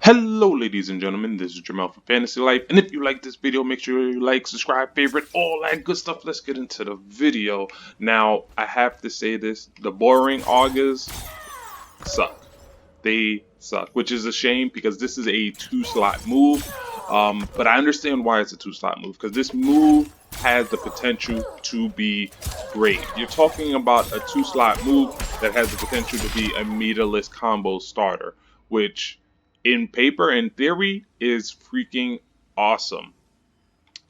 Hello ladies and gentlemen, this is Jamel from Fantasy Life, and if you like this video, make sure you like, subscribe, favorite, all that good stuff. Let's get into the video. Now, I have to say this, the Burrowing Augers suck. They suck, which is a shame because this is a 2-slot move, but I understand why it's a 2-slot move, because this move has the potential to be great. You're talking about a 2-slot move that has the potential to be a meterless combo starter, which in paper, in theory, is freaking awesome.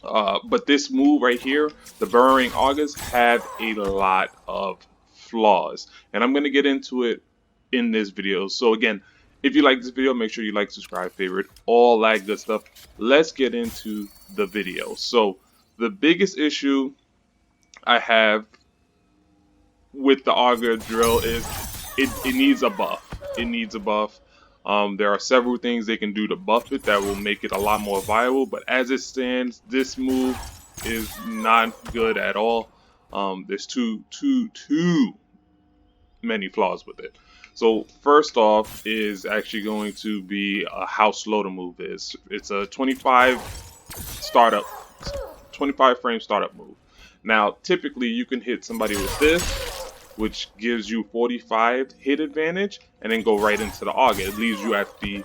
But this move right here, the Burrowing Augers, have a lot of flaws, and I'm going to get into it in this video. So again, if you like this video, make sure you like, subscribe, favorite, all that good stuff. Let's get into the video. So the biggest issue I have with the Auger drill is it needs a buff. It needs a buff. There are several things they can do to buff it that will make it a lot more viable, but as it stands, this move is not good at all. There's too many flaws with it. So first off is actually going to be how slow the move is. It's a 25 frame startup move. Now typically you can hit somebody with this, which gives you 45 hit advantage, and then go right into the Auger. It leaves you at the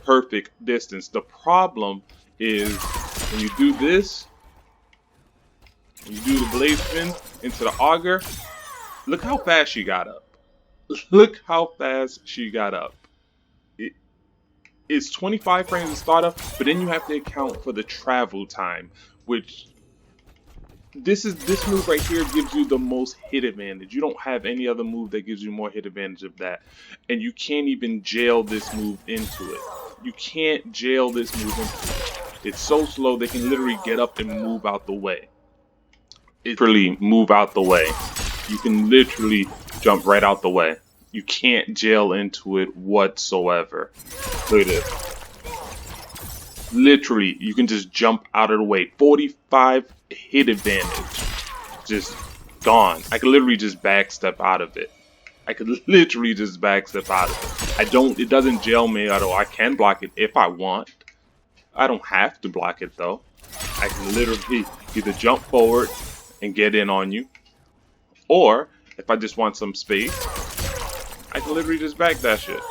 perfect distance. The problem is when you do this, when you do the blade spin into the Auger, look how fast she got up. Look how fast she got up. It's 25 frames of startup, but then you have to account for the travel time, which this move right here gives you the most hit advantage. You don't have any other move that gives you more hit advantage of that, and you can't even jail this move into it. You can't jail this move into it. It's so slow they can literally get up and move out the way. Literally move out the way. You can literally jump right out the way. You can't jail into it whatsoever. Look at this. Literally, you can just jump out of the way. 45 hit advantage. Just gone. I could literally just backstep out of it. I could literally just backstep out of it. It doesn't jail me at all. I can block it if I want. I don't have to block it though. I can literally either jump forward and get in on you, or if I just want some space, I can literally just backdash it.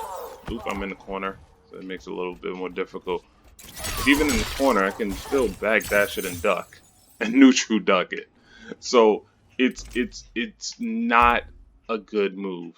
Oop, I'm in the corner, so it makes it a little bit more difficult. But even in the corner, I can still backdash it and duck, and neutral duck it. So it's not a good move.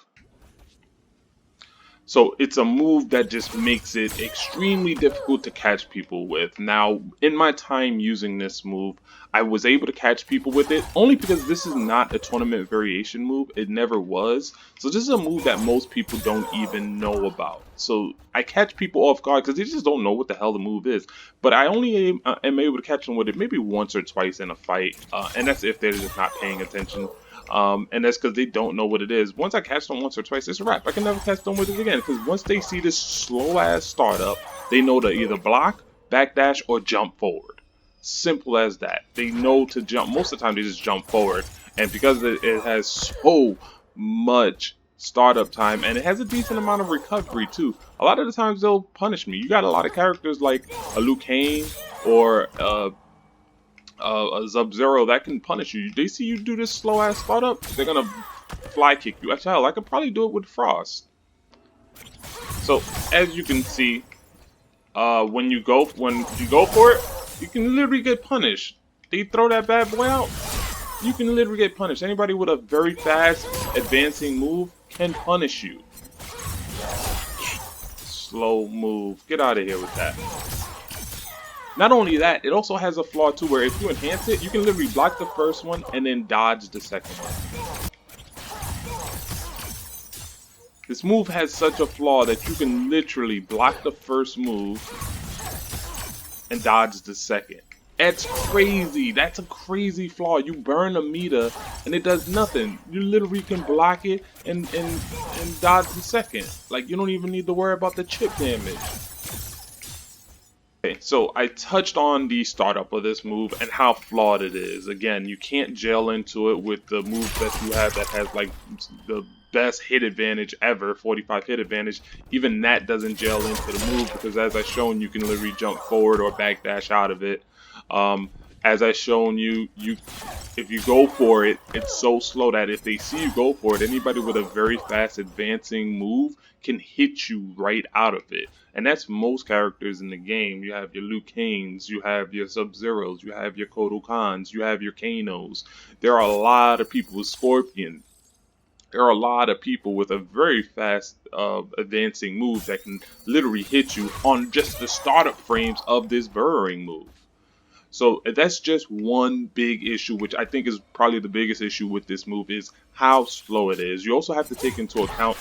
So it's a move that just makes it extremely difficult to catch people with. Now, in my time using this move, I was able to catch people with it only because this is not a tournament variation move. It never was. So this is a move that most people don't even know about. So I catch people off guard because they just don't know what the hell the move is. But I only am able to catch them with it maybe once or twice in a fight. And that's if they're just not paying attention. And that's because they don't know what it is. Once I catch them once or twice, it's a wrap. I can never catch them with it again, because once they see this slow ass startup, they know to either block, backdash, or jump forward. Simple as that. They know to jump. Most of the time they just jump forward, and because it has so much startup time, and it has a decent amount of recovery too, a lot of the times they'll punish me. You got a lot of characters like a Liu Kang or a Sub-Zero that can punish you. They see you do this slow ass startup, they're gonna fly kick you. Hell, I could probably do it with Frost. So as you can see, when you go for it, you can literally get punished. They throw that bad boy out, you can literally get punished. Anybody with a very fast advancing move can punish you. Slow move. Get out of here with that. Not only that, it also has a flaw too, where if you enhance it, you can literally block the first one and then dodge the second one. This move has such a flaw that you can literally block the first move and dodge the second. That's crazy. That's a crazy flaw. You burn a meter and it does nothing. You literally can block it and dodge the second. Like, you don't even need to worry about the chip damage. Okay, so I touched on the startup of this move and how flawed it is. Again, you can't jail into it with the move that you have that has like the best hit advantage ever, 45 hit advantage, even that doesn't gel into the move because as I shown, you can literally jump forward or backdash out of it. As I shown you, if you go for it, it's so slow that if they see you go for it, anybody with a very fast advancing move can hit you right out of it. And that's most characters in the game. You have your Liu Kangs, you have your Sub-Zeros, you have your Kotal Khans, you have your Kanos. There are a lot of people with Scorpion. There are a lot of people with a very fast advancing move that can literally hit you on just the startup frames of this burrowing move. So that's just one big issue, which I think is probably the biggest issue with this move, is how slow it is. You also have to take into account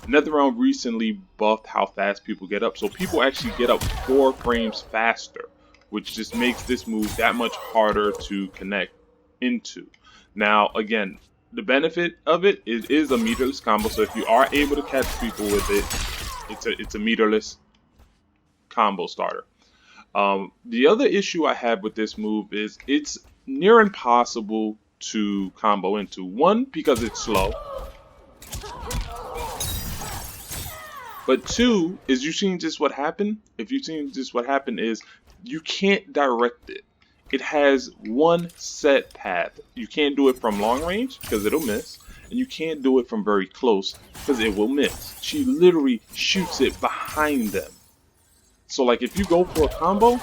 NetherRealm recently buffed how fast people get up. So people actually get up 4 frames faster, which just makes this move that much harder to connect into. Now, again, the benefit of it is a meterless combo. So if you are able to catch people with it, it's a meterless combo starter. The other issue I have with this move is it's near impossible to combo into. One, because it's slow. But two, is you've seen just what happened. If you've seen just what happened is you can't direct it. It has one set path. You can't do it from long range because it'll miss. And you can't do it from very close because it will miss. She literally shoots it behind them. So like if you go for a combo,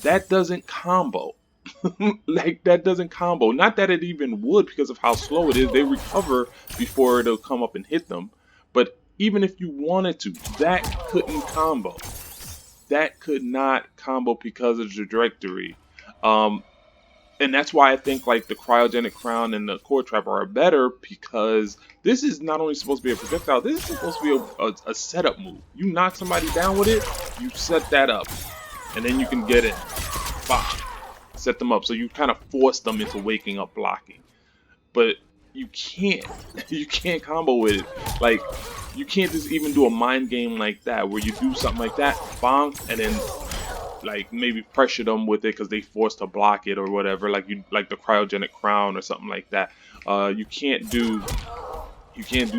that doesn't combo. Like that doesn't combo. Not that it even would because of how slow it is. They recover before it'll come up and hit them. But even if you wanted to, that couldn't combo. That could not combo because of the trajectory. And that's why I think like the Cryogenic Crown and the Core Trap are better, because this is not only supposed to be a projectile, this is supposed to be a setup move. You knock somebody down with it, you set that up, and then you can get in. Bah, set them up. So you kind of force them into waking up blocking. But you can't combo with it. Like, you can't just even do a mind game like that, where you do something like that, bang, and then like maybe pressure them with it because they forced to block it or whatever, like the Cryogenic Crown or something like that. You can't do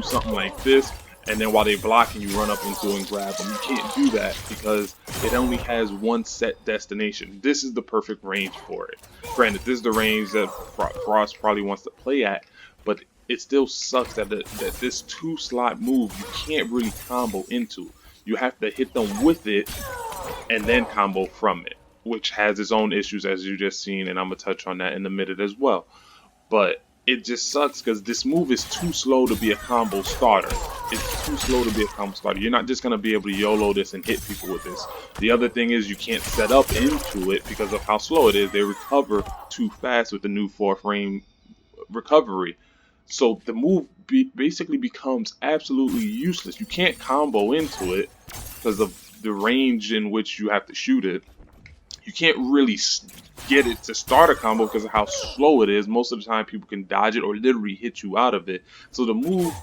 something like this and then while they blocking you run up into and grab them. You can't do that because it only has one set destination. This is the perfect range for it. Granted, this is the range that Frost probably wants to play at, but it still sucks that this 2-slot move you can't really combo into. You have to hit them with it and then combo from it, which has its own issues as you just seen, and I'm gonna touch on that in a minute as well. But it just sucks because this move is too slow to be a combo starter. It's too slow to be a combo starter. You're not just gonna be able to YOLO this and hit people with this. The other thing is you can't set up into it because of how slow it is. They recover too fast with the new 4-frame recovery. So the move basically becomes absolutely useless. You can't combo into it because of the range in which you have to shoot it. You can't really get it to start a combo because of how slow it is. Most of the time people can dodge it or literally hit you out of it. So the move,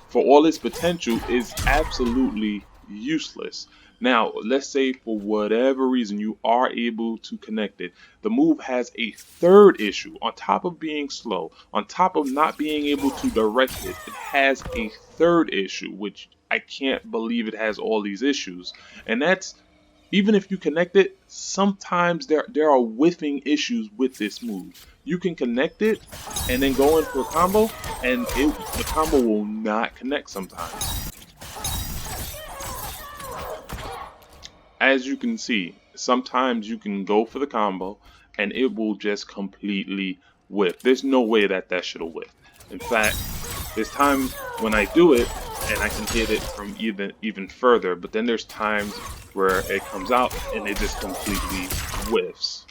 for all its potential, is absolutely useless. Now, let's say for whatever reason you are able to connect it. The move has a third issue. On top of being slow, on top of not being able to direct it, it has a third issue, which I can't believe it has all these issues. And that's, even if you connect it, sometimes there are whiffing issues with this move. You can connect it and then go in for a combo, and the combo will not connect sometimes. As you can see, sometimes you can go for the combo and it will just completely whiff. There's no way that should have whiffed. In fact, there's times when I do it and I can hit it from even further, but then there's times where it comes out and it just completely whiffs.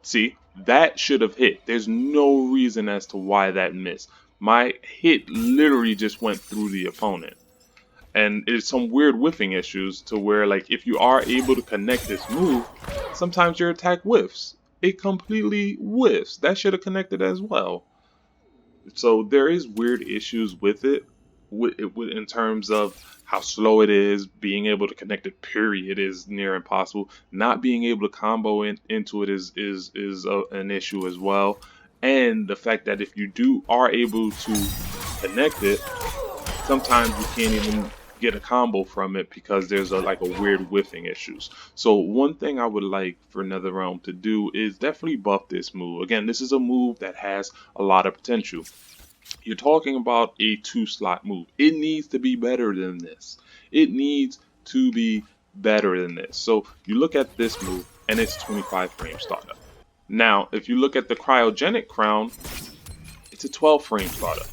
See, that should have hit. There's no reason as to why that missed. My hit literally just went through the opponent. And it's some weird whiffing issues to where, like, if you are able to connect this move, sometimes your attack whiffs. It completely whiffs. That should have connected as well. So there is weird issues with it, in terms of how slow it is. Being able to connect it, period, is near impossible. Not being able to combo into it is an issue as well. and the fact that if you are able to connect it, sometimes you can't even get a combo from it because there's like a weird whiffing issues. So one thing I would like for NetherRealm to do is definitely buff this move. Again, this is a move that has a lot of potential. You're talking about a 2-slot move. It needs to be better than this. It needs to be better than this. So you look at this move and it's 25 frame startup. Now, if you look at the cryogenic crown, it's a 12 frame startup.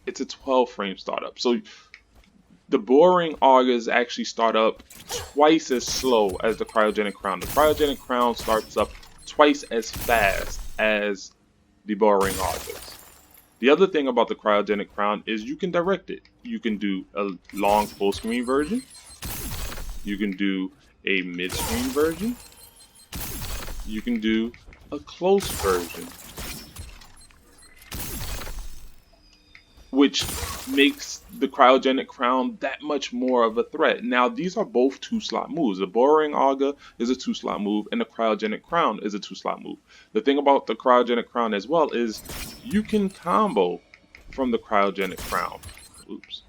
It's a 12 frame startup. So the Burrowing Augers actually start up twice as slow as the Cryogenic Crown. The Cryogenic Crown starts up twice as fast as the Burrowing Augers. The other thing about the Cryogenic Crown is you can direct it. You can do a long full screen version. You can do a mid-screen version. You can do a close version, which makes the Cryogenic Crown that much more of a threat. Now, these are both 2-slot moves. The Burrowing Auger is a 2-slot move, and the Cryogenic Crown is a 2-slot move. The thing about the Cryogenic Crown as well is you can combo from the Cryogenic Crown. Oops.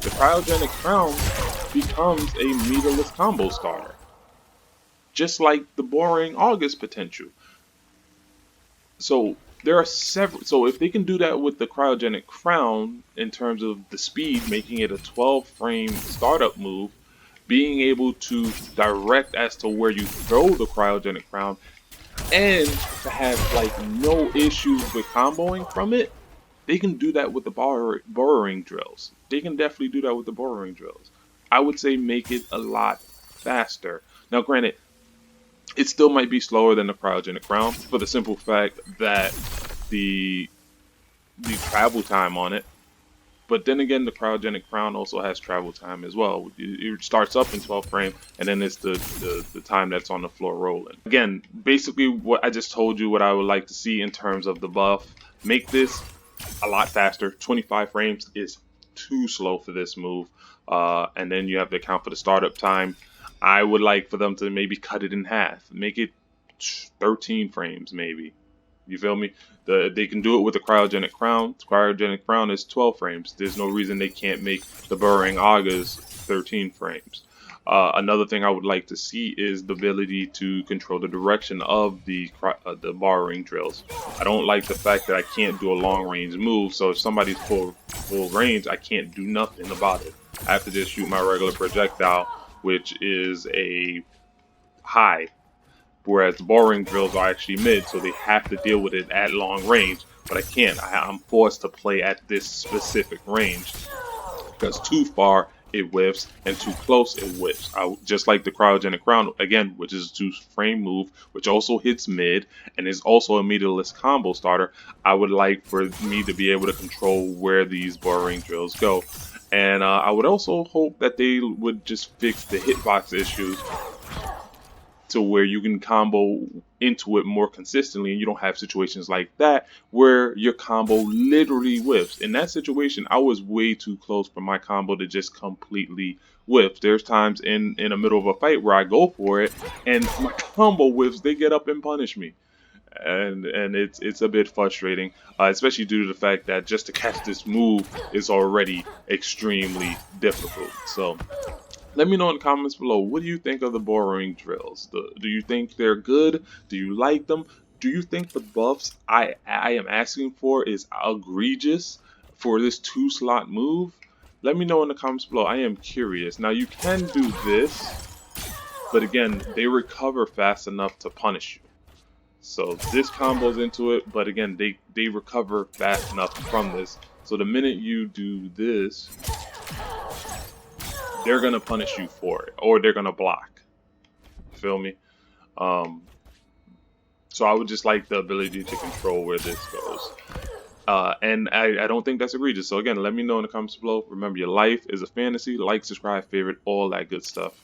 The Cryogenic Crown becomes a meterless combo starter, just like the Burrowing Auger's potential. So there are several. So if they can do that with the Cryogenic Crown in terms of the speed, making it a 12 frame startup move, being able to direct as to where you throw the Cryogenic Crown, and to have like no issues with comboing from it, they can do that with the burrowing drills. They can definitely do that with the burrowing drills. I would say make it a lot faster. Now, granted, it still might be slower than the Cryogenic Crown for the simple fact that the travel time on it. But then again, the Cryogenic Crown also has travel time as well. It starts up in 12 frame, and then it's the time that's on the floor rolling. Again, basically what I just told you, what I would like to see in terms of the buff. Make this a lot faster. 25 frames is too slow for this move. And then you have to account for the startup time. I would like for them to maybe cut it in half. Make it 13 frames maybe. You feel me? They can do it with the Cryogenic Crown. The Cryogenic Crown is 12 frames. There's no reason they can't make the Burrowing Augers 13 frames. Another thing I would like to see is the ability to control the direction of the borrowing drills. I don't like the fact that I can't do a long range move. So if somebody's full range, I can't do nothing about it. I have to just shoot my regular projectile, which is a high. Whereas the borrowing drills are actually mid, so they have to deal with it at long range. But I can't. I'm forced to play at this specific range because too far it whiffs and too close it whiffs. Just like the Cryogenic Crown, again, which is a 2-frame move, which also hits mid and is also a meterless combo starter. I would like for me to be able to control where these borrowing drills go. And I would also hope that they would just fix the hitbox issues to where you can combo into it more consistently and you don't have situations like that where your combo literally whiffs. In that situation, I was way too close for my combo to just completely whiff. There's times in the middle of a fight where I go for it and my combo whiffs, they get up and punish me. And it's a bit frustrating, especially due to the fact that just to catch this move is already extremely difficult. So let me know in the comments below, what do you think of the borrowing drills? Do you think they're good? Do you like them? Do you think the buffs I am asking for is egregious for this 2-slot move? Let me know in the comments below. I am curious. Now, you can do this, but again, they recover fast enough to punish you. So this combos into it, but again, they recover fast enough from this. So the minute you do this, they're going to punish you for it, or they're going to block. Feel me? So I would just like the ability to control where this goes. And I don't think that's egregious. So again, let me know in the comments below. Remember, your life is a fantasy. Like, subscribe, favorite, all that good stuff.